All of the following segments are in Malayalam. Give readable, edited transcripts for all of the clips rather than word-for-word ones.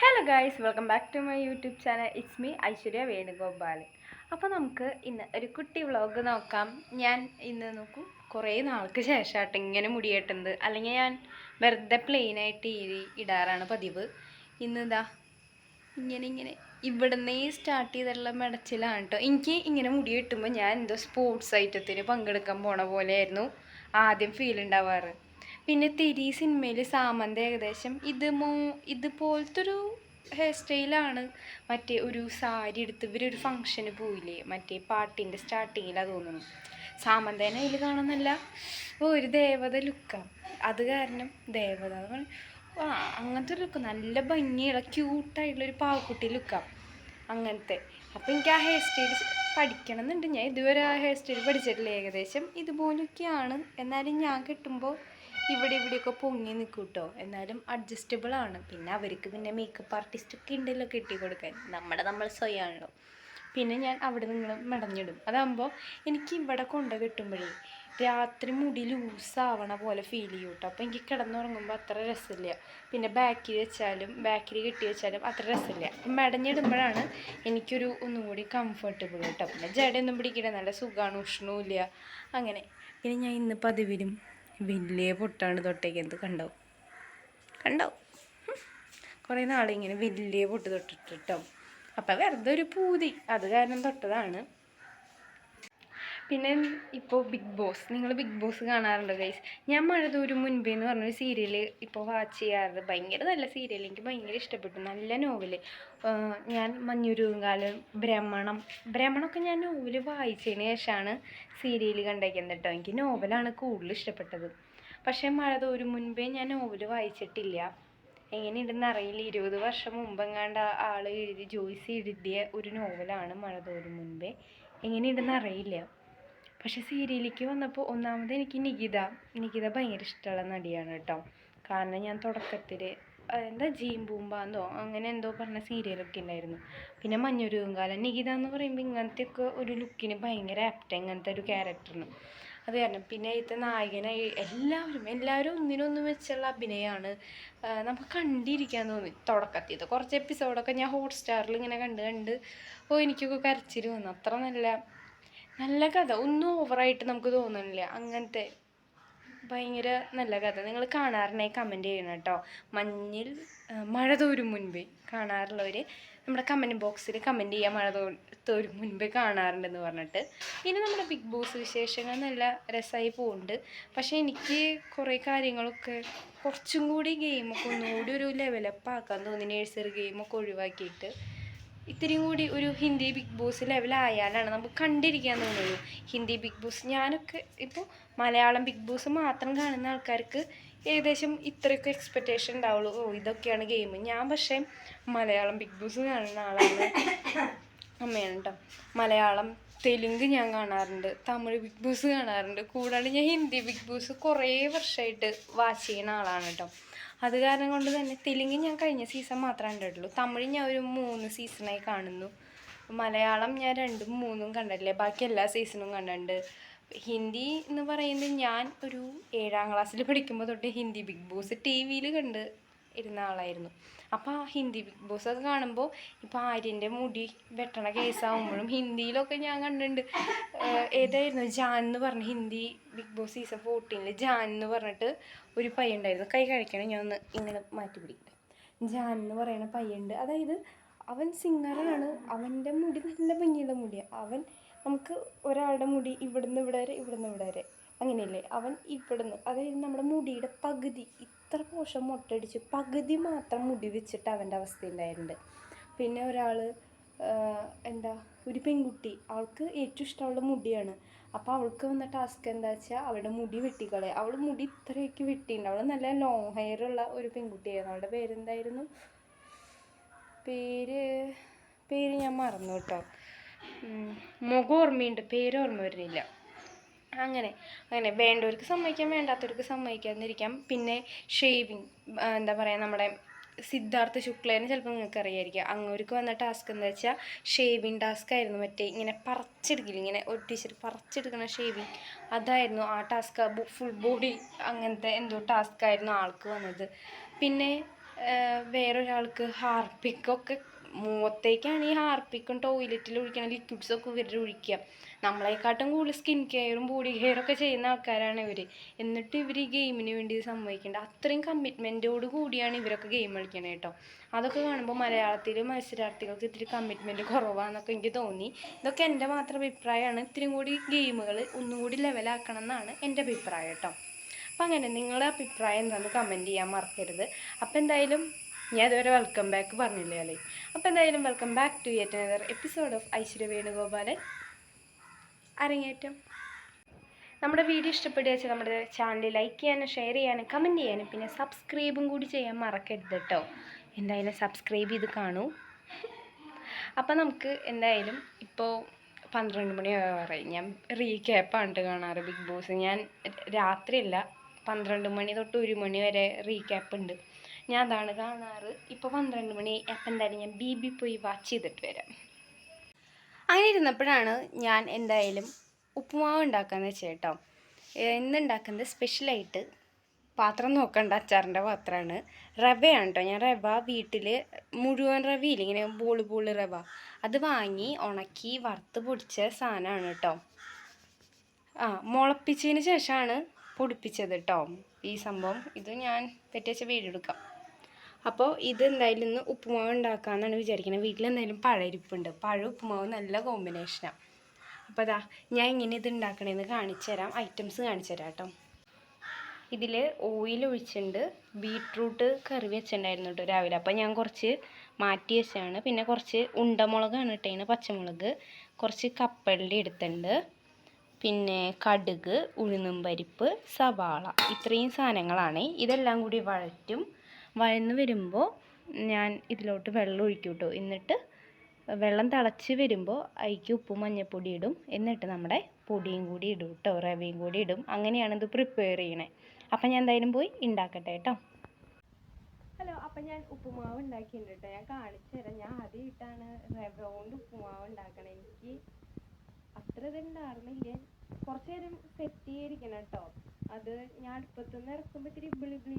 Hello guys, welcome back to my YouTube channel. It's me Aishwarya Venugopalan. അപ്പോൾ നമുക്ക് ഇന്ന് ഒരു കുട്ടി വ്ളോഗ് നോക്കാം. ഞാൻ ഇന്ന് നോക്കൂ കുറേ നാൾക്ക് ശേഷമായിട്ട് ഇങ്ങനെ മുടി കെട്ടുന്നത്. അല്ലെങ്കിൽ ഞാൻ വെറുതെ പ്ലെയിനായിട്ട് ഇടാറാണ് പതിവ്. ഇന്ന് ഇതാ ഇങ്ങനെ ഇവിടുന്ന് സ്റ്റാർട്ട് ചെയ്തിട്ടുള്ള മെടച്ചിലാണ് കേട്ടോ. എനിക്ക് ഇങ്ങനെ മുടി കെട്ടുമ്പോൾ ഞാൻ എന്തോ സ്പോർട്സ് ഐറ്റത്തിന് പങ്കെടുക്കാൻ പോണ പോലെയായിരുന്നു ആദ്യം ഫീൽ ഉണ്ടാവാറ്. പിന്നെ തിരി സിനിമയിൽ സാമന്ത ഏകദേശം ഇതുപോലത്തൊരു ഹെയർ സ്റ്റൈലാണ് മറ്റേ ഒരു സാരി എടുത്ത് ഇവരൊരു ഫങ്ഷന് പോയില്ലേ, മറ്റേ പാട്ടിൻ്റെ സ്റ്റാർട്ടിങ്ങിലാണ് തോന്നുന്നു. സാമന്തേനെ അതിൽ കാണുന്നല്ല ഒരു ദേവത ലുക്കാണ്. അത് കാരണം ദേവത അങ്ങനത്തെ ഒരു ലുക്ക്, നല്ല ഭംഗിയുള്ള ക്യൂട്ടായിട്ടുള്ളൊരു പാവക്കുട്ടി ലുക്കാണ് അങ്ങനത്തെ. അപ്പോൾ എനിക്ക് ആ ഹെയർ സ്റ്റൈൽ പഠിക്കണം എന്നുണ്ട്. ഞാൻ ഇതുവരെ ആ ഹെയർ സ്റ്റൈൽ പഠിച്ചിട്ടില്ല. ഏകദേശം ഇതുപോലൊക്കെയാണ്. എന്നാലും ഞാൻ കെട്ടുമ്പോൾ ഇവിടെയൊക്കെ പൊങ്ങി നിൽക്കും കേട്ടോ. എന്നാലും അഡ്ജസ്റ്റബിൾ ആണ്. പിന്നെ അവർക്ക് പിന്നെ മേക്കപ്പ് ആർട്ടിസ്റ്റൊക്കെ ഉണ്ടല്ലോ കെട്ടി കൊടുക്കാൻ. നമ്മൾ സ്വയമാണല്ലോ. പിന്നെ ഞാൻ അവിടെ നിങ്ങൾ മെടഞ്ഞിടും. അതാകുമ്പോൾ എനിക്ക് ഇവിടെ കൊണ്ട് കെട്ടുമ്പോഴേ രാത്രി മുടി ലൂസാവണ പോലെ ഫീൽ ചെയ്യും കേട്ടോ. അപ്പോൾ എനിക്ക് കിടന്നുറങ്ങുമ്പോൾ അത്ര രസമില്ല. പിന്നെ ബാക്കിൽ കെട്ടി വെച്ചാലും അത്ര രസമില്ല. മെടഞ്ഞിടുമ്പോഴാണ് എനിക്കൊരു ഒന്നും കൂടി കംഫർട്ടബിൾ കേട്ടോ. പിന്നെ ജടയൊന്നും പിടിക്കില്ല, നല്ല സുഖമാണ്, ഉഷ്ണവും ഇല്ല അങ്ങനെ. പിന്നെ ഞാൻ ഇന്ന് പതിവിലും വലിയ പൊട്ടാണ് തൊട്ടേക്കുന്നത്. കണ്ടോ കുറേ നാളിങ്ങനെ വലിയ പൊട്ട് തൊട്ടിട്ടോ. അപ്പം വെറുതെ ഒരു പൂതി, അത് കാരണം തൊട്ടതാണ്. പിന്നെ ഇപ്പോൾ നിങ്ങൾ ബിഗ് ബോസ് കാണാറുണ്ടോ ഗൈസ്? ഞാൻ മഴതോരും മുൻപേ എന്ന് പറഞ്ഞൊരു സീരിയൽ ഇപ്പോൾ വാച്ച് ചെയ്യാറുണ്ട്. ഭയങ്കര നല്ല സീരിയൽ, എനിക്ക് ഭയങ്കര ഇഷ്ടപ്പെട്ടു. നല്ല നോവൽ. ഞാൻ മഞ്ഞുരുകാലം, ഭ്രമണമൊക്കെ ഞാൻ നോവൽ വായിച്ചതിന് ശേഷമാണ് സീരിയൽ കണ്ടേക്കുന്നത് കേട്ടോ. എനിക്ക് നോവലാണ് കൂടുതൽ ഇഷ്ടപ്പെട്ടത്. പക്ഷേ മഴതോരും മുൻപേ ഞാൻ നോവൽ വായിച്ചിട്ടില്ല. എങ്ങനെയുണ്ടെന്ന് അറിയില്ല. 20 വർഷം മുമ്പെങ്ങാണ്ട് ആൾ ജോയ്സി എഴുതിയ ഒരു നോവലാണ് മഴതോരും മുൻപേ. എങ്ങനെയുണ്ടെന്ന് അറിയില്ല. പക്ഷെ സീരിയലിലേക്ക് വന്നപ്പോൾ ഒന്നാമത് എനിക്ക് നികിത ഭയങ്കര ഇഷ്ടമുള്ള നടിയാണ് കേട്ടോ. കാരണം ഞാൻ തുടക്കത്തിൽ എന്താ ജീമ്പൂമ്പാന്നോ അങ്ങനെ എന്തോ പറഞ്ഞ സീരിയലൊക്കെ ഉണ്ടായിരുന്നു. പിന്നെ മഞ്ഞുരുകാലം. നികിത എന്ന് പറയുമ്പോൾ ഇങ്ങനത്തെയൊക്കെ ഒരു ലുക്കിന് ഭയങ്കര ആപ്റ്റ്, ഇങ്ങനത്തെ ഒരു ക്യാരക്ടറിന്. അത് കാരണം പിന്നെ ഇത്തെ നായകനായി എല്ലാവരും ഒന്നിനൊന്നും വെച്ചുള്ള അഭിനയമാണ്. നമുക്ക് കണ്ടിരിക്കാൻ തോന്നി. തുടക്കത്തിൽ കുറച്ച് എപ്പിസോഡൊക്കെ ഞാൻ ഹോട്ട്സ്റ്റാറിൽ ഇങ്ങനെ കണ്ട് എനിക്കൊക്കെ കരച്ചിൽ വന്നു. അത്ര നല്ല കഥ, ഒന്നും ഓവറായിട്ട് നമുക്ക് തോന്നുന്നില്ല. അങ്ങനത്തെ ഭയങ്കര നല്ല കഥ. നിങ്ങൾ കാണാറുണ്ടെങ്കിൽ കമൻറ്റ് ചെയ്യണം കേട്ടോ. മഴ തോരും മുൻപേ കാണാറുള്ളവർ നമ്മുടെ കമൻറ്റ് ബോക്സിൽ കമൻറ്റ് ചെയ്യുക, മഴ തോരും മുൻപേ കാണാറുണ്ടെന്ന് പറഞ്ഞിട്ട്. പിന്നെ നമ്മുടെ ബിഗ് ബോസ് വിശേഷങ്ങൾ നല്ല രസമായി പോകുന്നുണ്ട്. പക്ഷേ എനിക്ക് കുറേ കാര്യങ്ങളൊക്കെ കുറച്ചും കൂടി ഗെയിമൊക്കെ ഒന്നുകൂടി ഒരു ലെവലപ്പ് ആക്കാൻ തോന്നി. നേഴ്സറി ഗെയിമൊക്കെ ഒഴിവാക്കിയിട്ട് ഇത്തിരിയും കൂടി ഒരു ഹിന്ദി ബിഗ് ബോസ് ലെവലായാലാണ് നമുക്ക് കണ്ടിരിക്കാൻ തോന്നുള്ളൂ. ഹിന്ദി ബിഗ് ബോസ് ഞാനൊക്കെ ഇപ്പോൾ മലയാളം ബിഗ് ബോസ് മാത്രം കാണുന്ന ആൾക്കാർക്ക് ഏകദേശം ഇത്രയൊക്കെ എക്സ്പെക്റ്റേഷൻ ഉണ്ടാവുള്ളൂ. ഇതൊക്കെയാണ് ഗെയിം. ഞാൻ പക്ഷേ മലയാളം ബിഗ് ബോസ് കാണുന്ന ആളാണ്, അമ്മയാണ് കേട്ടോ. മലയാളം, തെലുങ്ക് ഞാൻ കാണാറുണ്ട്, തമിഴ് ബിഗ് ബോസ് കാണാറുണ്ട്. കൂടാണ്ട് ഞാൻ ഹിന്ദി ബിഗ് ബോസ് കുറേ വർഷമായിട്ട് വാച്ച് ചെയ്യുന്ന ആളാണ് കേട്ടോ. അത് കാരണം കൊണ്ട് തന്നെ തെലുങ്ക് ഞാൻ കഴിഞ്ഞ സീസൺ മാത്രമേ കണ്ടിട്ടുള്ളൂ. തമിഴ് ഞാൻ ഒരു 3 സീസണായി കാണുന്നു. മലയാളം ഞാൻ 2ഉം 3ഉം കണ്ടിട്ടില്ലേ, ബാക്കി എല്ലാ സീസണും കണ്ടിട്ടുണ്ട്. ഹിന്ദി എന്ന് പറയുന്നത് ഞാൻ ഒരു 7ാം ക്ലാസ്സിൽ പഠിക്കുമ്പോൾ തൊട്ട് ഹിന്ദി ബിഗ് ബോസ് TV-യിൽ കണ്ട് ഇരുന്ന ആളായിരുന്നു. അപ്പോൾ ആ ഹിന്ദി ബിഗ് ബോസ് ഒക്കെ കാണുമ്പോൾ ഇപ്പോൾ ആര്യൻ്റെ മുടി വെട്ടണ കേസാകുമ്പോഴും ഹിന്ദിയിലൊക്കെ ഞാൻ കണ്ടിട്ടുണ്ട്. ഏതായിരുന്നു ജാൻ എന്ന് പറഞ്ഞ Hindi Bigg Boss season 14 Jaan എന്ന് പറഞ്ഞിട്ട് ഒരു പയ്യുണ്ടായിരുന്നു. കൈ കഴിക്കണം, ഞാൻ ഒന്ന് ഇങ്ങനെ മാറ്റി പിടിക്കട്ടെ. ജാൻ എന്ന് പറയുന്ന പയ്യുണ്ട്. അതായത് അവൻ സിംഗറാണ്. അവൻ്റെ മുടി നല്ല ഭംഗിയുള്ള മുടിയാണ്. നമുക്ക് ഒരാളുടെ മുടി ഇവിടുന്ന് ഇവിടെ വരെ അങ്ങനെയല്ലേ, അവൻ ഇവിടുന്ന്, അതായത് നമ്മുടെ മുടിയുടെ പകുതി ഇത്ര പോഷം മൊട്ടടിച്ച് പകുതി മാത്രം മുടി വെച്ചിട്ട് അവൻ്റെ അവസ്ഥ ഉണ്ടായിട്ടുണ്ട്. പിന്നെ ഒരാൾ ഒരു പെൺകുട്ടി, അവൾക്ക് ഏറ്റവും ഇഷ്ടമുള്ള മുടിയാണ്. അപ്പോൾ അവൾക്ക് വന്ന ടാസ്ക് എന്താ വെച്ചാൽ അവളുടെ മുടി വെട്ടിക്കളയുക. അവൾ മുടി ഇത്രയൊക്കെ വെട്ടിയിട്ടുണ്ട്. അവൾ നല്ല ലോങ് ഹെയർ ഉള്ള ഒരു പെൺകുട്ടിയായിരുന്നു. അവളുടെ പേരെന്തായിരുന്നു, പേര് ഞാൻ മറന്നു കേട്ടോ. മുഖം ഓർമ്മയുണ്ട്, പേര് ഓർമ്മ വരുന്നില്ല. അങ്ങനെ വേണ്ടവർക്ക് സമ്മതിക്കാം, വേണ്ടാത്തവർക്ക് സമ്മതിക്കാതിരിക്കാം. പിന്നെ ഷേവിങ്, എന്താ പറയുക, നമ്മുടെ സിദ്ധാർത്ഥ ശുക്ലേനെ ചിലപ്പോൾ നിങ്ങൾക്ക് അറിയായിരിക്കാം. അങ്ങോർക്ക് വന്ന ടാസ്ക് എന്താ വെച്ചാൽ ഷേവിങ് ടാസ്ക് ആയിരുന്നു. മറ്റേ ഇങ്ങനെ പറിച്ചെടുക്കില്ല, ഇങ്ങനെ ഒരു ടീച്ചർ പറിച്ചെടുക്കണ ഷേവിങ്, അതായിരുന്നു ആ ടാസ്ക്. ഫുൾ ബോഡി അങ്ങനത്തെ എന്തോ ടാസ്ക് ആയിരുന്നു ആൾക്ക് വന്നത്. പിന്നെ വേറൊരാൾക്ക് ഹാർപ്പിക്കൊക്കെ മുഖത്തേക്കാണ് ഈ ഹാർപ്പിക്കും ടോയ്ലറ്റിൽ ഒഴിക്കണ ലിക്വിഡ്സൊക്കെ ഇവർ ഒഴിക്കുക. നമ്മളെക്കാട്ടും കൂടുതൽ സ്കിൻ കെയറും ബോഡി കെയറൊക്കെ ചെയ്യുന്ന ആൾക്കാരാണ് ഇവർ. എന്നിട്ട് ഇവർ ഈ ഗെയിമിന് വേണ്ടി സമ്മതിക്കേണ്ട അത്രയും കമ്മിറ്റ്മെൻറ്റോട് കൂടിയാണ് ഇവരൊക്കെ ഗെയിം കളിക്കണത് കേട്ടോ. അതൊക്കെ കാണുമ്പോൾ മലയാളത്തിൽ മത്സരാർത്ഥികൾക്ക് ഇത്തിരി കമ്മിറ്റ്മെൻറ്റ് കുറവാണെന്നൊക്കെ എനിക്ക് തോന്നി. ഇതൊക്കെ എൻ്റെ മാത്രം അഭിപ്രായമാണ്. ഇത്തിരി കൂടി ഗെയിമുകൾ ഒന്നുകൂടി ലെവലാക്കണം എന്നാണ് എൻ്റെ അഭിപ്രായം കേട്ടോ. അപ്പം അങ്ങനെ നിങ്ങളുടെ അഭിപ്രായം എന്താണെന്ന് കമൻറ്റ് ചെയ്യാൻ മറക്കരുത്. അപ്പം എന്തായാലും ഞാൻ അതുവരെ വെൽക്കം ബാക്ക് പറഞ്ഞില്ലേ അല്ലേ. അപ്പോൾ എന്തായാലും welcome back to yet another episode of Aishwarya Venugopalan അരങ്ങേറ്റം. നമ്മുടെ വീഡിയോ ഇഷ്ടപ്പെടുക വെച്ചാൽ നമ്മുടെ ചാനൽ ലൈക്ക് ചെയ്യാനും ഷെയർ ചെയ്യാനും കമൻറ്റ് ചെയ്യാനും പിന്നെ സബ്സ്ക്രൈബും കൂടി ചെയ്യാൻ മറക്കരുത് കേട്ടോ. എന്തായാലും സബ്സ്ക്രൈബ് ചെയ്ത് കാണൂ. അപ്പം നമുക്ക് എന്തായാലും ഇപ്പോൾ 12 മണി പറയും. ഞാൻ റീക്യാപ്പാണ് കാണാറ് ബിഗ് ബോസ്. ഞാൻ രാത്രിയല്ല 12 മണി തൊട്ട് 1 മണി വരെ റീക്യാപ്പ് ഉണ്ട്. ഞാൻ അതാണ് കാണാറ്. ഇപ്പോൾ 12 മണി. അപ്പം എന്തായാലും ഞാൻ BB പോയി വാച്ച് ചെയ്തിട്ട് വരാം. അങ്ങനെ ഇരുന്നപ്പോഴാണ് ഞാൻ എന്തായാലും ഉപ്പുമാവ് ഉണ്ടാക്കാമെന്ന് വെച്ചാൽ കേട്ടോ. ഇന്നുണ്ടാക്കുന്നത് സ്പെഷ്യലായിട്ട് പാത്രം നോക്കണ്ട, അച്ചാറിൻ്റെ പാത്രമാണ്. റവയാണ് കേട്ടോ. ഞാൻ റവ വീട്ടിൽ മുഴുവൻ റവയില്ല, ഇങ്ങനെ ബോള് റവ, അത് വാങ്ങി ഉണക്കി വറുത്ത് പൊടിച്ച സാധനമാണ് കേട്ടോ. മുളപ്പിച്ചതിന് ശേഷമാണ് പൊടിപ്പിച്ചത് കേട്ടോ ഈ സംഭവം. ഇത് ഞാൻ തെറ്റിച്ച വീഡിയോ എടുക്കാം. അപ്പോൾ ഇത് എന്തായാലും ഇന്ന് ഉപ്പുമാവ് ഉണ്ടാക്കാമെന്നാണ് വിചാരിക്കുന്നത്. വീട്ടിലെന്തായാലും പഴയിരിപ്പുണ്ട്. പഴം ഉപ്പുമാവ് നല്ല കോമ്പിനേഷനാണ്. അപ്പോൾ അതാ ഞാൻ ഇങ്ങനെ ഇത് ഉണ്ടാക്കണേന്ന് കാണിച്ചു തരാം. ഐറ്റംസ് കാണിച്ചു തരാം കേട്ടോ. ഇതിൽ ഓയിൽ ഒഴിച്ചിട്ടുണ്ട്. ബീട്രൂട്ട് കറി വെച്ചിട്ടുണ്ടായിരുന്നു കേട്ടോ രാവിലെ. അപ്പോൾ ഞാൻ കുറച്ച് മാറ്റി വെച്ചാണ്. പിന്നെ കുറച്ച് ഉണ്ടമുളകാണ് ഇട്ടതിന്, പച്ചമുളക്, കുറച്ച് കപ്പലണ്ടി എടുത്തിട്ടുണ്ട്, പിന്നെ കടുക്, ഉഴുന്നും പരിപ്പ്, സവാള, ഇത്രയും സാധനങ്ങളാണ്. ഇതെല്ലാം കൂടി വഴന്ന് വരുമ്പോൾ ഞാൻ ഇതിലോട്ട് വെള്ളം ഒഴിക്കും കേട്ടോ. എന്നിട്ട് വെള്ളം തിളച്ച് വരുമ്പോൾ അതിലേക്ക് ഉപ്പും മഞ്ഞൾപ്പൊടി ഇടും. എന്നിട്ട് നമ്മുടെ പൊടിയും കൂടി ഇടും കേട്ടോ, റവയും കൂടി ഇടും. അങ്ങനെയാണ് ഇത് പ്രിപ്പയർ ചെയ്യണേ. അപ്പം ഞാൻ എന്തായാലും പോയി ഉണ്ടാക്കട്ടെ കേട്ടോ. ഹലോ, അപ്പം ഞാൻ ഉപ്പുമാവ് ഉണ്ടാക്കിയിട്ടുണ്ട് കേട്ടോ. ഞാൻ കാണിച്ചു തരാം. ഞാൻ ആദ്യമായിട്ടാണ് റവ കൊണ്ട് ഉപ്പുമാവ് ഉണ്ടാക്കണേ. എനിക്ക് അത്ര ഇതുണ്ടായിരുന്നില്ല. കുറച്ച് നേരം സെറ്റ് ചെയ്തിരിക്കണം കേട്ടോ. അത് ഞാൻ അടുപ്പത്തുനിന്ന് ഇറക്കുമ്പോൾ ഇത്തിരി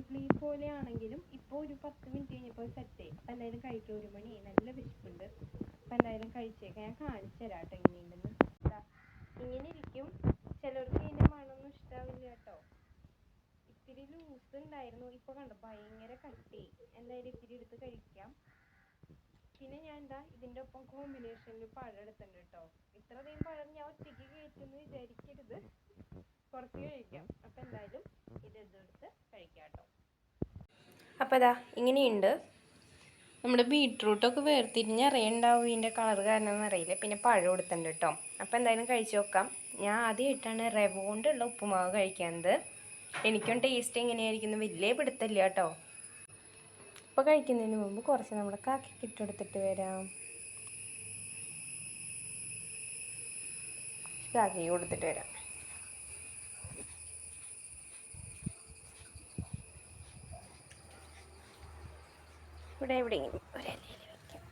ബ്ലി പോലെയാണെങ്കിലും ഇപ്പോൾ ഒരു 10 മിനിറ്റ് കഴിഞ്ഞപ്പോൾ സെറ്റായി. അപ്പം എന്തായാലും കഴിക്കാം. 1 മണി നല്ല വിശപ്പുണ്ട്. അപ്പം എന്തായാലും കഴിച്ചേക്കാം. ഞാൻ കാണിച്ചു തരാം കേട്ടോ എങ്ങനെയുണ്ടെന്ന്. ഇങ്ങനെ ഇരിക്കും. ചിലർക്ക് ഇതിൻ്റെ മണമൊന്നും ഇഷ്ടാവില്ല കേട്ടോ. ഇത്തിരി ലൂസ് ഉണ്ടായിരുന്നു. ഇപ്പോൾ കണ്ടോ ഭയങ്കര കട്ടി. എന്തായാലും ഇത്തിരി എടുത്ത് കഴിക്കാം. പിന്നെ ഞാൻ ഇതിൻ്റെ ഒപ്പം കോമ്പിനേഷനിൽ പഴം എടുത്തിട്ടുണ്ട് കേട്ടോ. ഇത്രയധികം പഴം ഞാൻ ഒറ്റയ്ക്ക് കഴിച്ചെന്ന് വിചാരിക്കരുത്, കുറച്ച് കഴിക്കാം. അപ്പം എന്തായാലും ഇതെടുത്ത് കഴിക്കാം കേട്ടോ. അപ്പം അതാ ഇങ്ങനെയുണ്ട്. നമ്മുടെ ബീട്രൂട്ടൊക്കെ വേർതിരിഞ്ഞ് അറിയണ്ടാവും ഇതിൻ്റെ കളർ കാരണം അറിയില്ല. പിന്നെ പഴം എടുത്തിട്ടുണ്ട് കേട്ടോ. അപ്പം എന്തായാലും കഴിച്ച് നോക്കാം. ഞാൻ ആദ്യമായിട്ടാണ് റവ കൊണ്ടുള്ള ഉപ്പുമാവ് കഴിക്കുന്നത്. എനിക്കും ടേസ്റ്റ് എങ്ങനെയായിരിക്കുന്നു വലിയ പിടുത്തമില്ല കേട്ടോ. അപ്പോൾ കഴിക്കുന്നതിന് മുമ്പ് കുറച്ച് നമ്മുടെ കാക്കയ്ക്ക് ഇട്ടെടുത്തിട്ട് വരാം. കാക്കയ്ക്ക് കൊടുത്തിട്ട് വരാം. ഇവിടെ എവിടെയെങ്കിലും ഒരു ഇലയിൽ വയ്ക്കാം.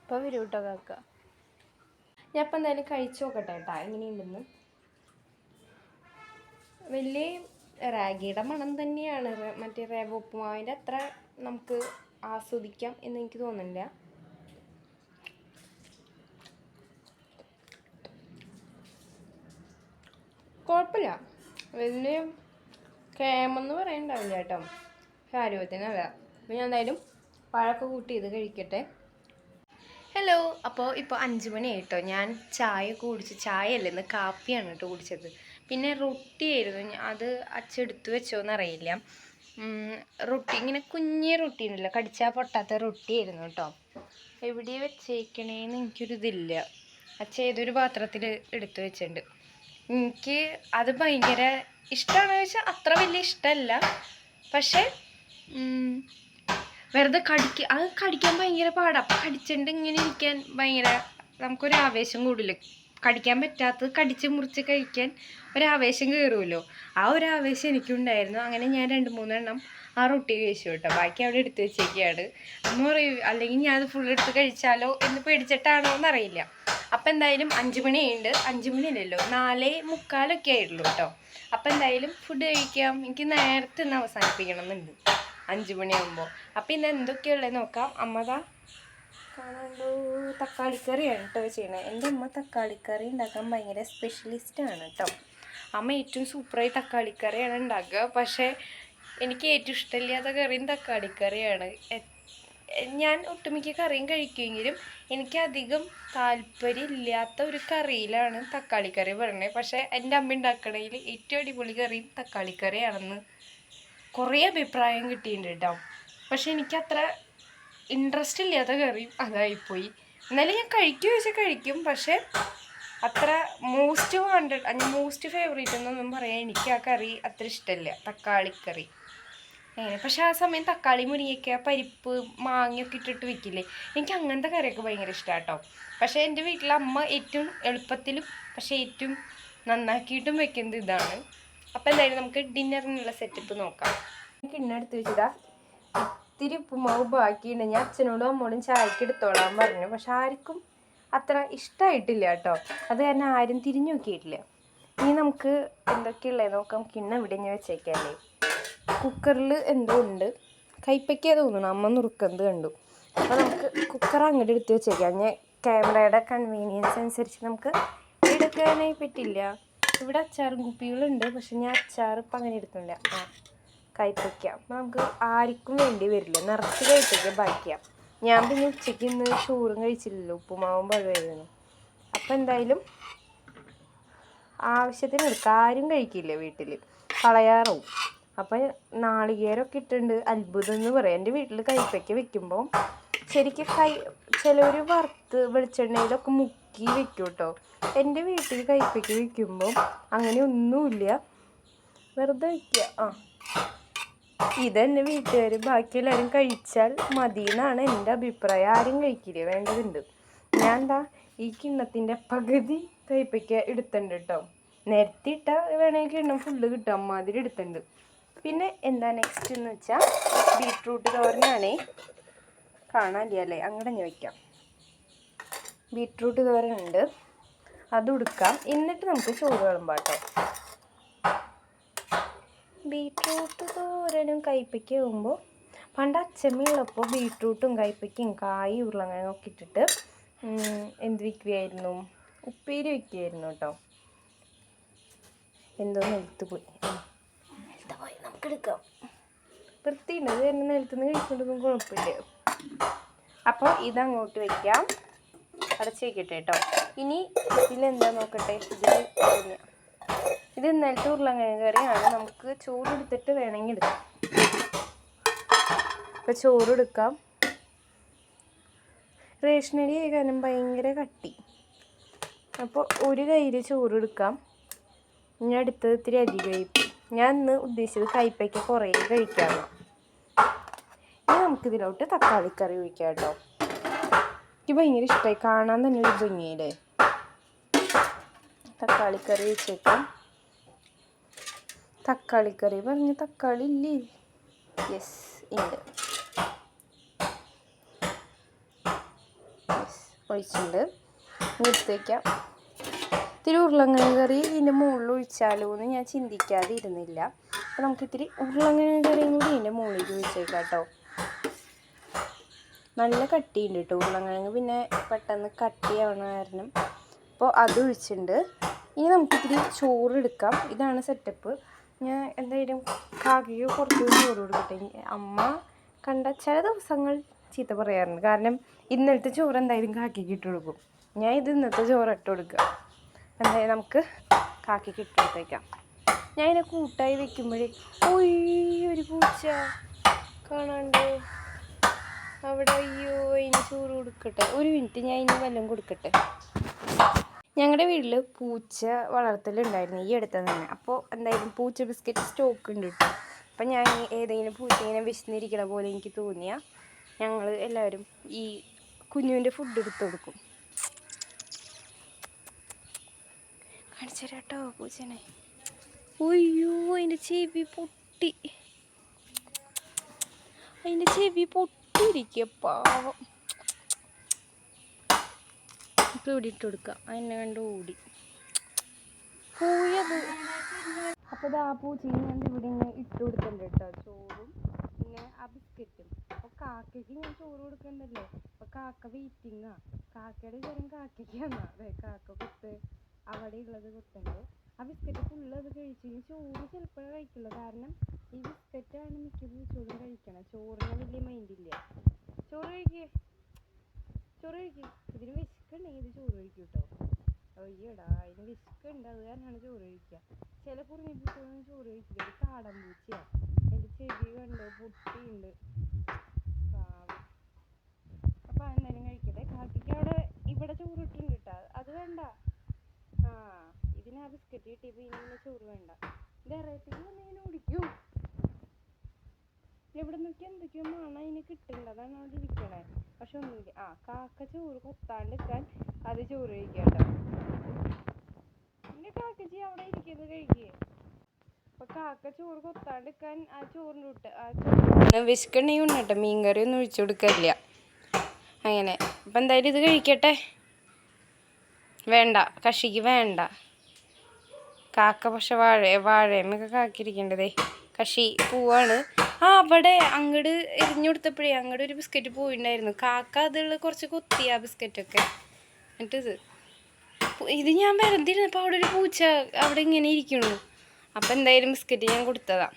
അപ്പോൾ വരും കേട്ടോ കാക്ക. ഞാൻ അപ്പം എന്തായാലും കഴിച്ചു നോക്കട്ടെ കേട്ടോ എങ്ങനെയുണ്ടെന്ന്. വലിയ റാഗിയുടെ മണം തന്നെയാണ്. മറ്റേ റവ ഉപ്പുമാവിൻ്റെ അത്ര നമുക്ക് ആസ്വദിക്കാം എന്ന് എനിക്ക് തോന്നുന്നില്ല. കുഴപ്പമില്ല, വലിയ കേമെന്ന് പറയണ്ടാവില്ല കേട്ടോ. ആരോഗ്യത്തിനല്ല. അപ്പോൾ ഞാൻ എന്തായാലും പഴമൊക്കെ കൂട്ടി ഇത് കഴിക്കട്ടെ. ഹലോ, അപ്പോൾ 5 മണിയായി കേട്ടോ. ഞാൻ ചായ കുടിച്ചു. ചായയല്ല, ഇന്ന് കാപ്പിയാണ് കേട്ടോ കുടിച്ചത്. പിന്നെ റൊട്ടി ആയിരുന്നു. അത് അച്ചെടുത്ത് വെച്ചോന്നറിയില്ല. റൊട്ടി ഇങ്ങനെ കുഞ്ഞേ റൊട്ടി ഉണ്ടല്ലോ, കടിച്ചാൽ പൊട്ടാത്ത റൊട്ടി ആയിരുന്നു കേട്ടോ. എവിടെ വെച്ചേക്കണേന്ന് എനിക്കൊരിതില്ല. അച്ഛ ഏതൊരു പാത്രത്തിൽ എടുത്ത് വെച്ചിട്ടുണ്ട്. എനിക്ക് അത് ഭയങ്കര ഇഷ്ടമാണെന്ന് വെച്ചാൽ അത്ര വലിയ ഇഷ്ടമല്ല. പക്ഷേ വെറുതെ അത് കടിക്കാൻ ഭയങ്കര പാടാണ്. അപ്പം കടിച്ചിട്ട് ഇങ്ങനെ ഇരിക്കാൻ ഭയങ്കര നമുക്കൊരു ആവേശം കൂടില്ല. കടിക്കാൻ പറ്റാത്തത് കടിച്ച് മുറിച്ച് കഴിക്കാൻ ഒരാവേശം കയറുമല്ലോ. ആ ഒരു ആവേശം എനിക്കുണ്ടായിരുന്നു. അങ്ങനെ ഞാൻ 2-3 എണ്ണം ആ റൊട്ടി കഴിച്ചു കേട്ടോ. ബാക്കി അവിടെ എടുത്ത് വെച്ചേക്കാണ്. അമ്മ പറയും അല്ലെങ്കിൽ ഞാൻ അത് ഫുൾ എടുത്ത് കഴിച്ചാലോ എന്ന് പേടിച്ചിട്ടാണോ എന്നറിയില്ല. അപ്പം എന്തായാലും 5 മണിയുണ്ട്. 5 മണിയല്ലല്ലോ, 4:45 ആയിട്ടുള്ളൂ കേട്ടോ. അപ്പം എന്തായാലും ഫുഡ് കഴിക്കാം. എനിക്ക് നേരത്തെ ഒന്ന് അവസാനിപ്പിക്കണം എന്നുണ്ട്. 5 മണിയാകുമ്പോൾ. അപ്പം ഇന്ന് എന്തൊക്കെയുള്ളത് നോക്കാം. അമ്മതാ കാണാണ്ടോ തക്കാളിക്കറിയാണ് കേട്ടോ ചെയ്യണത്. എൻ്റെ അമ്മ തക്കാളിക്കറി ഉണ്ടാക്കാൻ ഭയങ്കര സ്പെഷ്യലിസ്റ്റാണ് കേട്ടോ. അമ്മ ഏറ്റവും സൂപ്പറായി തക്കാളിക്കറിയാണ് ഉണ്ടാക്കുക. പക്ഷേ എനിക്ക് ഏറ്റവും ഇഷ്ടമില്ലാത്ത കറിയും തക്കാളിക്കറിയാണ്. ഞാൻ ഒട്ടുമിക്ക കറിയും കഴിക്കുമെങ്കിലും എനിക്കധികം താല്പര്യമില്ലാത്ത ഒരു കറിയിലാണ് തക്കാളിക്കറി പറയുന്നത്. പക്ഷേ എൻ്റെ അമ്മ ഉണ്ടാക്കണതിൽ ഏറ്റവും അടിപൊളി കറിയും തക്കാളിക്കറിയാണെന്ന് കുറേ അഭിപ്രായം കിട്ടിയിട്ടുണ്ട് കേട്ടോ. പക്ഷെ എനിക്കത്ര ഇൻട്രസ്റ്റ് ഇല്ലാത്ത കറിയും അതായിപ്പോയി. എന്നാലും ഞാൻ കഴിക്കുമോ ചോദിച്ചാൽ കഴിക്കും. പക്ഷേ അത്ര മോസ്റ്റ് ഫേവറേറ്റ് എന്നൊന്നും പറയാൻ എനിക്ക് ആ കറി അത്ര ഇഷ്ടമില്ല, തക്കാളിക്കറി. പക്ഷെ ആ സമയം തക്കാളി, മുരിങ്ങയ്ക്ക, പരിപ്പ്, മാങ്ങയൊക്കെ ഇട്ടിട്ട് വെക്കില്ലേ, എനിക്ക് അങ്ങനത്തെ കറിയൊക്കെ ഭയങ്കര ഇഷ്ടമാണ് കേട്ടോ. പക്ഷേ എൻ്റെ വീട്ടിലെ അമ്മ ഏറ്റവും എളുപ്പത്തിലും പക്ഷേ ഏറ്റവും നന്നാക്കിയിട്ടും വെക്കുന്നത് ഇതാണ്. അപ്പം എന്തായാലും നമുക്ക് ഡിന്നറിനുള്ള സെറ്റപ്പ് നോക്കാം. കിണ്ണെടുത്ത് വെച്ചതാ ഇത്തിരി ഉപ്പുമാവ് ബാക്കിയുണ്ട്. ഞാൻ അച്ഛനോടും അമ്മോടും ചായക്ക് എടുത്തോളാൻ പറഞ്ഞു. പക്ഷെ ആർക്കും അത്ര ഇഷ്ടമായിട്ടില്ല കേട്ടോ. അത് കാരണം ആരും തിരിഞ്ഞു നോക്കിയിട്ടില്ല. ഇനി നമുക്ക് എന്തൊക്കെയുള്ളത് നോക്കാം. കിണ്ണ ഇവിടെ ഞാൻ വെച്ചേക്കല്ലേ. കുക്കറിൽ എന്തോ ഉണ്ട്, കൈപ്പയ്ക്ക തോന്നണം, അമ്മ നുറുക്കുന്നത് കണ്ടു. അപ്പോൾ നമുക്ക് കുക്കർ അങ്ങോട്ട് എടുത്ത് വെച്ചേക്കാം. ഞാൻ ക്യാമറയുടെ കൺവീനിയൻസ് അനുസരിച്ച് നമുക്ക് എടുക്കാനായി പറ്റില്ല. ഇവിടെ അച്ചാറും കുപ്പികളുണ്ട്, പക്ഷെ ഞാൻ അച്ചാർ ഇപ്പം അങ്ങനെ എടുക്കുന്നില്ല. കൈപ്പയ്ക്ക അപ്പോൾ നമുക്ക് ആർക്കും വേണ്ടി വരില്ല, നിറച്ച് കൈപ്പയ്ക്ക ബാക്കിയാണ്. ഞാൻ പിന്നെ ഉച്ചയ്ക്ക് ഇന്ന് ചോറും കഴിച്ചില്ലല്ലോ, ഉപ്പുമാവും പഴമായിരുന്നു. അപ്പോൾ എന്തായാലും ആവശ്യത്തിന് എടുക്കാം. ആരും കഴിക്കില്ല വീട്ടിൽ, കളയാറാവും. അപ്പം നാളികേരമൊക്കെ ഇട്ടുണ്ട്. അത്ഭുതം എന്ന് പറയാം. എൻ്റെ വീട്ടിൽ കൈപ്പയ്ക്ക വെക്കുമ്പോൾ ശരിക്കും ചിലവർ വറുത്ത് വെളിച്ചെണ്ണയിലൊക്കെ മുക്കി വെക്കും കേട്ടോ. എൻ്റെ വീട്ടിൽ കൈപ്പയ്ക്ക വെക്കുമ്പോൾ അങ്ങനെ ഒന്നുമില്ല, വെറുതെ വയ്ക്കുക. ഇതെന്നെ വീട്ടുകാർ ബാക്കി എല്ലാവരും കഴിച്ചാൽ മതി എന്നാണ് എൻ്റെ അഭിപ്രായം. ആരും കഴിക്കില്ല, വേണ്ടതുണ്ട്. ഞാൻ എന്താ ഈ കിണ്ണത്തിൻ്റെ പകുതി കൈപ്പയ്ക്ക എടുത്തിട്ടുണ്ട് കേട്ടോ. നേരത്തെ ഇട്ടാൽ വേണമെങ്കിൽ കിണ്ണം ഫുള്ള് കിട്ടും, അമ്മാതിരി എടുത്തിട്ടുണ്ട്. പിന്നെ എന്താ നെക്സ്റ്റ് എന്ന് വെച്ചാൽ ബീട്രൂട്ട് തോരനാണേ. കാണാനില്ല അല്ലേ, അങ്ങനെ ഞാൻ വയ്ക്കാം. ബീട്രൂട്ട് തോരനുണ്ട്, അത് കൊടുക്കാം. എന്നിട്ട് നമുക്ക് ചോറ് വിളമ്പാട്ടോ. ബീട്രൂട്ട് തോരനും കൈപ്പയ്ക്ക ആകുമ്പോൾ പണ്ട് അച്ചമ്മയുള്ളപ്പോൾ ബീട്രൂട്ടും കൈപ്പയ്ക്കും കായും ഉരുളക്കിഴങ്ങൊക്കെ ഇട്ടിട്ട് എന്ത് വയ്ക്കുമായിരുന്നു, ഉപ്പേരി വയ്ക്കുമായിരുന്നു കേട്ടോ. എന്തോ നിലത്ത് പോയി നമുക്ക് എടുക്കാം. വൃത്തിയുണ്ട്, അത് തന്നെ നിലത്ത് നിന്ന് കഴിക്കൊണ്ടൊന്നും കുഴപ്പമില്ല. അപ്പോൾ ഇതങ്ങോട്ട് വയ്ക്കാം, അടച്ച് വയ്ക്കട്ടെ കേട്ടോ. ഇനി ഇതിലെന്താ നോക്കട്ടെ. ഇത് ഇന്നലത്തെ ഉരുളക്കിഴങ്ങ് കറിയാണ്. നമുക്ക് ചോറ് എടുത്തിട്ട് വേണമെങ്കിൽ എടുക്കാം. അപ്പോൾ ചോറ് എടുക്കാം. റേഷനരി കാരണം ഭയങ്കര കട്ടി, അപ്പോൾ ഒരു കയ്യിൽ ചോറ് എടുക്കാം. ഞാൻ എടുത്തത് ഇത്തിരി അധികമായി. ഞാൻ ഇന്ന് ഉദ്ദേശിച്ചത് കൈപ്പയ്ക്ക കുറേ കഴിക്കാമെന്ന്. ഇനി നമുക്കിതിലോട്ട് തക്കാളിക്കറി ഒഴിക്കാം കേട്ടോ. എനിക്ക് ഭയങ്കര ഇഷ്ടമായി, കാണാൻ തന്നെ ഒരു ഭംഗിയില്ലേ. തക്കാളിക്കറി ഒഴിച്ചേക്കാം. തക്കാളിക്കറി പറഞ്ഞ തക്കാളി ഇല്ലേ? യെസ് ഉണ്ട്, ഒഴിച്ചിട്ടുണ്ട്. എടുത്ത് വയ്ക്കാം. ഇത്തിരി ഉരുളക്കിഴങ്ങ് കറി ഇതിൻ്റെ മുകളിൽ ഒഴിച്ചാലോ എന്ന് ഞാൻ ചിന്തിക്കാതെ ഇരുന്നില്ല. അപ്പോൾ നമുക്കിത്തിരി ഉരുളക്കിഴങ്ങ് കറിയും കൂടി ഇതിൻ്റെ മുകളിൽ ഒഴിച്ചേക്കാം കേട്ടോ. നല്ല കട്ടിയുണ്ട് കേട്ടോ ഉരുളക്കിഴങ്ങ്, പിന്നെ പെട്ടെന്ന് കട്ടിയാവണ കാരണം. അപ്പോൾ അത് ഒഴിച്ചിട്ടുണ്ട്. ഇനി നമുക്കിത്തിരി ചോറ് എടുക്കാം. ഇതാണ് സെറ്റപ്പ്. ഞാൻ എന്തായാലും കാക്കയ്ക്ക് കുറച്ച് ചോറ് കൊടുക്കട്ടെ. അമ്മ കണ്ട ചില ദിവസങ്ങൾ ചീത്ത പറയാറുണ്ട്, കാരണം ഇന്നലത്തെ ചോറ് എന്തായാലും കാക്കയ്ക്ക് ഇട്ട് കൊടുക്കും. ഞാൻ ഇത് ഇന്നത്തെ ചോറ് ഇട്ട് കൊടുക്കുക. എന്തായാലും നമുക്ക് കാക്കയ്ക്ക് ഇട്ട് കൊടുത്തേക്കാം. ഞാൻ ഇതിനെ കൂട്ടായി വെക്കുമ്പോഴേ ഒരു പൂച്ച കാണാണ്ട് അവിടെ. അയ്യോ, അതിന് ചോറ് കൊടുക്കട്ടെ. ഒരു മിനിറ്റ്, ഞാൻ ഇനി വല്ലതും കൊടുക്കട്ടെ. ഞങ്ങളുടെ വീട്ടിൽ പൂച്ച വളർത്തലുണ്ടായിരുന്നു ഈ അടുത്ത് തന്നെ. അപ്പോൾ എന്തായാലും പൂച്ച ബിസ്ക്കറ്റ് സ്റ്റോക്ക് ഉണ്ട് കേട്ടോ. അപ്പം ഞാൻ ഏതെങ്കിലും പൂച്ച ഇങ്ങനെ വിശന്നിരിക്കണ പോലെ എനിക്ക് തോന്നിയാൽ ഞങ്ങൾ എല്ലാവരും ഈ കുഞ്ഞുവിൻ്റെ ഫുഡ് എടുത്ത് കൊടുക്കും. കാണിച്ചു തരാം കേട്ടോ പൂച്ചനെ. ഒയ്യോ, അതിൻ്റെ ചെവി പൊട്ടിയിരിക്കുക പാവം. ഇപ്പോൾ ഇവിടെ ഇട്ട് കൊടുക്കാം. അതിനെ കണ്ട് ഓടി പോയത്. അപ്പോൾ ഇത് ആ പൂച്ചയും ഞാൻ ഇവിടെ ഇട്ട് കൊടുത്തിട്ടുണ്ട് കേട്ടോ. ചോറും പിന്നെ ആ ബിസ്ക്കറ്റും. അപ്പോൾ കാക്കയ്ക്ക് ഞാൻ ചോറ് കൊടുക്കണ്ടല്ലോ, അപ്പോൾ കാക്ക വെയിറ്റിങ്ങാ. കാക്കയുടെ വിചാരം കാക്കയ്ക്കാണ്. അതെ, കാക്ക കൊത്ത് അവിടെ ഉള്ളത് കൊത്തുണ്ട്. ആ ബിസ്ക്കറ്റ് ഫുള്ള് അത് കഴിച്ചു. ഈ ചോറ് ചിലപ്പോഴേ കഴിക്കുള്ളൂ, കാരണം ഈ ബിസ്ക്കറ്റാണ് മിക്ക പൂച്ചോളും കഴിക്കണം. ചോറിന് വലിയ മൈൻഡില്ല. ചോറ് കഴിക്കേ, ചോറ് കഴിക്കും. ഇതിന് വിശക്കുണ്ടെങ്കിൽ ഇത് ചോറ് കഴിക്കും കേട്ടോ. അയ്യടാ, അതിന് വിശക്കുണ്ട്, അത് കാരണമാണ് ചോറ് കഴിക്കുക. ചില കുറുങ്ങി പൂച്ചകളൊന്നും ചോറ് കഴിക്കില്ല. ഒരു കാടൻ പൂച്ചയാണ്, അതിൻ്റെ ചെവി കണ്ടോ പൊട്ടിയുണ്ട്, പാവം. അപ്പം എന്തായാലും കഴിക്കട്ടെ. കാക്കയ്ക്ക് അവിടെ ഇവിടെ ചോറ് ഇട്ടുണ്ട് കേട്ടോ, അത് വേണ്ട. ആ, ഇതിന് ആ ബിസ്ക്കറ്റ് കിട്ടിയപ്പോൾ ഇനി ചോറ് വേണ്ട. ഡയറക്റ്റിൽ വന്നിങ്ങനെ ഓടിക്കും. എവിടെ നോക്കി എന്തൊക്കെയോ മണം അതിന് കിട്ടുന്നുണ്ട്, അതാണ് അവിടെ ഇരിക്കണേ. പക്ഷെ ഒന്നുമില്ല. ആ, കാക്ക ചോറ് കൊത്താണ്ടിരിക്കാൻ അത് ചോറ് കഴിക്കാട്ടോ. പിന്നെ കാക്കച്ചി അവിടെ ഇരിക്കുന്നത് കഴിക്കേ. അപ്പൊ കാക്ക ചോറ് കൊത്താണ്ടിരിക്കാൻ ആ ചോറിൻ്റെ വിട്ട് ആ ചോറ് വിശക്കണ്ടെങ്കിൽ ഉണ്ണട്ടെ, മീൻകറി ഒന്നും ഒഴിച്ചു കൊടുക്കില്ല അങ്ങനെ. അപ്പം എന്തായാലും ഇത് കഴിക്കട്ടെ. വേണ്ട, കഷിക്ക് വേണ്ട. കാക്ക പക്ഷെ വാഴയൊക്കെ കാക്കിയിരിക്കേണ്ടതേ. കഷി പോവാണ്. ആ, അവിടെ അങ്ങോട്ട് എറിഞ്ഞു കൊടുത്തപ്പോഴേ അങ്ങോട്ട് ഒരു ബിസ്ക്കറ്റ് പോയിട്ടുണ്ടായിരുന്നു. കാക്ക അതുള്ള കുറച്ച് കൊത്തി ആ ബിസ്ക്കറ്റൊക്കെ. എന്നിട്ട് ഇത് ഞാൻ വെറുതിരുന്നപ്പോൾ അവിടെ ഒരു പൂച്ച അവിടെ ഇങ്ങനെ ഇരിക്കണു. അപ്പം എന്തായാലും ബിസ്ക്കറ്റ് ഞാൻ കൊടുത്തതാ.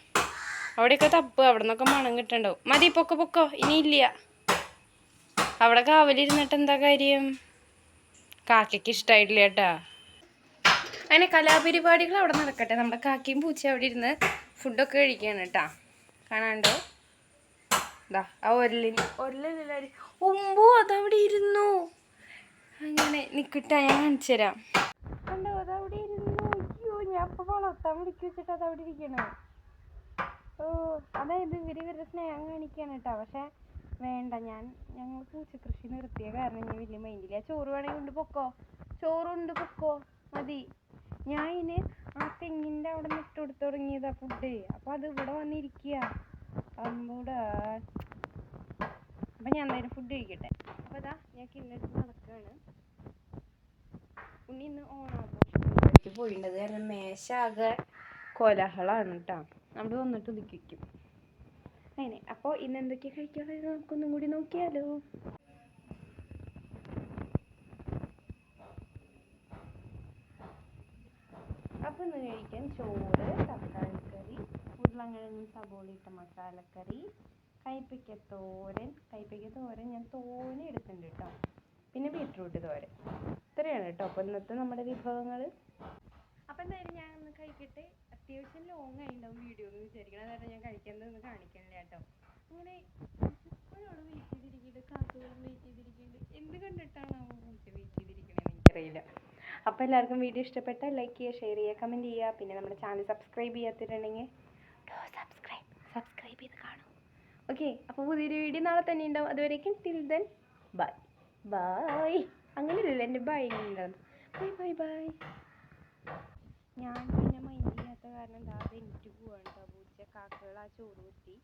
അവിടെയൊക്കെ തപ്പ്, അവിടെ നിന്നൊക്കെ മണം കിട്ടണ്ടാവും. മതി, പൊക്കോ, ഇനിയില്ല. അവിടെ കാവലിരുന്നിട്ട് എന്താ കാര്യം? കാക്കയ്ക്ക് ഇഷ്ടമായിട്ടില്ല കേട്ടാ. അങ്ങനെ കലാപരിപാടികൾ അവിടെ നടക്കട്ടെ. നമ്മുടെ കാക്കയും പൂച്ച അവിടെ ഇരുന്ന് ഫുഡൊക്കെ കഴിക്കുകയാണ് കേട്ടാ. കാണാണ്ടോ? ഇതാ ആ ഒരലെല്ലാവരും ഒമ്പോ അതവിടെ ഇരുന്നു. അങ്ങനെ നിൽക്കട്ടെ, ഞാൻ കാണിച്ചു തരാം. കണ്ടോ, അതവിടെ ഇരുന്നു. അയ്യോ, ഞാൻ ഇപ്പോൾ വളർത്താൻ വിളിച്ചു വെച്ചിട്ട് അതവിടെ ഇരിക്കണേ. ഓ, അതായത് ഇവരുടെ സ്നേഹം കാണിക്കുകയാണ് കേട്ടോ. പക്ഷെ വേണ്ട, ഞങ്ങൾ പൂച്ചക്കൃഷി നിർത്തിയ കാരണം ഞാൻ വലിയ മൈൻഡില്ല. ചോറ് വേണമെങ്കിൽ കൊണ്ട് പൊക്കോ, ചോറുണ്ട് പൊക്കോ, മതി. ഞാൻ ഇതിന് ആ തെങ്ങിൻ്റെ അവിടെ നിട്ട് കൊടുത്ത് തുടങ്ങിയതാ ഫുഡ്. അപ്പം അത് ഇവിടെ വന്നിരിക്കുക അമ്മൂടാ. അപ്പം ഞാൻ എന്തായാലും ഫുഡ് കഴിക്കട്ടെ. അപ്പോൾ അതാ ഞാൻ കിണ്ണെടുത്ത് നടക്കുകയാണ്. ഉണ്ണി ഇന്ന് ഓണാഘോഷത്തിലേക്ക് പോയിട്ടത് കാരണം മേശ ആകെ കോലാഹലമാണ് കേട്ടോ. അവിടെ വന്നിട്ട് ഒതുക്കി വയ്ക്കും അങ്ങനെ. അപ്പോൾ ഇന്ന് എന്തൊക്കെ കഴിക്കാറുള്ളത് നമുക്കൊന്നും കൂടി നോക്കിയാലോ. അപ്പം ഇന്ന് കഴിക്കാൻ ചോറ്, തക്കാളിക്കറി, ഉരുളക്കിഴങ്ങ് സബോളയിട്ട മസാലക്കറി, കയ്പ്പയ്ക്ക തോരൻ ഞാൻ തോനെ എടുക്കുന്നുണ്ട് കേട്ടോ. പിന്നെ ബീട്രൂട്ട് തോരൻ. ഇത്രയാണ് കേട്ടോ അപ്പോൾ ഇന്നത്തെ നമ്മുടെ വിഭവങ്ങൾ. അപ്പം എന്തായാലും ഞാൻ ഒന്ന് കഴിക്കട്ടെ. അത്യാവശ്യം ലോങ് ആയിട്ടുണ്ടാവും വീഡിയോ എന്ന് വിചാരിക്കണം, അതായത് ഞാൻ കഴിക്കുന്നതൊന്നും കാണിക്കണില്ല കേട്ടോ. അങ്ങനെ ഇപ്പോഴോട് വെയിറ്റ് ചെയ്തിരിക്കുന്നുണ്ട്, കാക്കുകളും വെയിറ്റ് ചെയ്തിരിക്കുന്നുണ്ട്. എന്ത് കണ്ടിട്ടാണ് പൂച്ച വെയിറ്റ് ചെയ്തിരിക്കണതെന്ന് എനിക്കറിയില്ല. അപ്പോൾ എല്ലാവർക്കും വീഡിയോ ഇഷ്ടപ്പെട്ടാൽ ലൈക്ക് ചെയ്യുക, ഷെയർ ചെയ്യുക, കമൻറ്റ് ചെയ്യുക. പിന്നെ നമ്മുടെ ചാനൽ സബ്സ്ക്രൈബ് ചെയ്യാത്തിട്ടുണ്ടെങ്കിൽ സബ്സ്ക്രൈബ് ചെയ്ത് കാണും. ഓക്കെ, അപ്പോൾ പുതിയൊരു വീഡിയോ നാളെ തന്നെ ഉണ്ടാവും. അതുവരേക്കും ടിൽ ദെൻ ബൈ. അങ്ങനെയല്ലല്ലോ എൻ്റെ ബൈ ഉണ്ടാവും. ബൈ. ഞാൻ പിന്നെ മൈൻഡ് ചെയ്യാത്ത കാരണം എന്താ എനിക്ക് പോവാണ് കേട്ടോ. പൂച്ച കാക്കകൾ ആ ചോറ് കുത്തി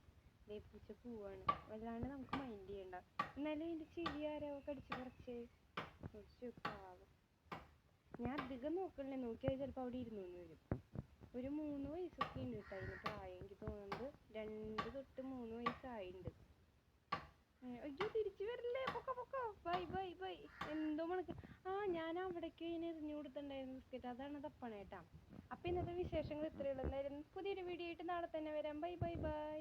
പൂച്ച പോവാണ്. വല്ലാണ്ട് നമുക്ക് മൈൻഡ് ചെയ്യണ്ട. എന്നാലും എൻ്റെ ചെവി ആരോ കടിച്ച് കുറച്ച് പാവം. ഞാൻ അധികം നോക്കിയാൽ ചിലപ്പോൾ അവിടെ ഇരുന്നു വരും. ഒരു 3 വയസ്സൊക്കെ ഉണ്ട് കേട്ടോ അതിന് പ്രായം. എനിക്ക് തോന്നുന്നത് 2 തൊട്ട് 3 വയസ്സായിട്ടുണ്ട്. അയ്യോ, തിരിച്ചു വരില്ലേ, പൊക്കോ. ബൈ. എന്തോ മണക്ക്. ആ, ഞാൻ അവിടേക്ക് ഇങ്ങനെ എറിഞ്ഞു കൊടുത്തിട്ടുണ്ടായിരുന്നു ബിസ്ക്കറ്റ്, അതാണ് തപ്പണ കേട്ടാ. അപ്പം ഇന്നത്തെ വിശേഷങ്ങൾ ഇത്രയുള്ളൂ. എന്തായാലും പുതിയൊരു വീഡിയോ ആയിട്ട് നാളെ തന്നെ വരാം. ബൈ.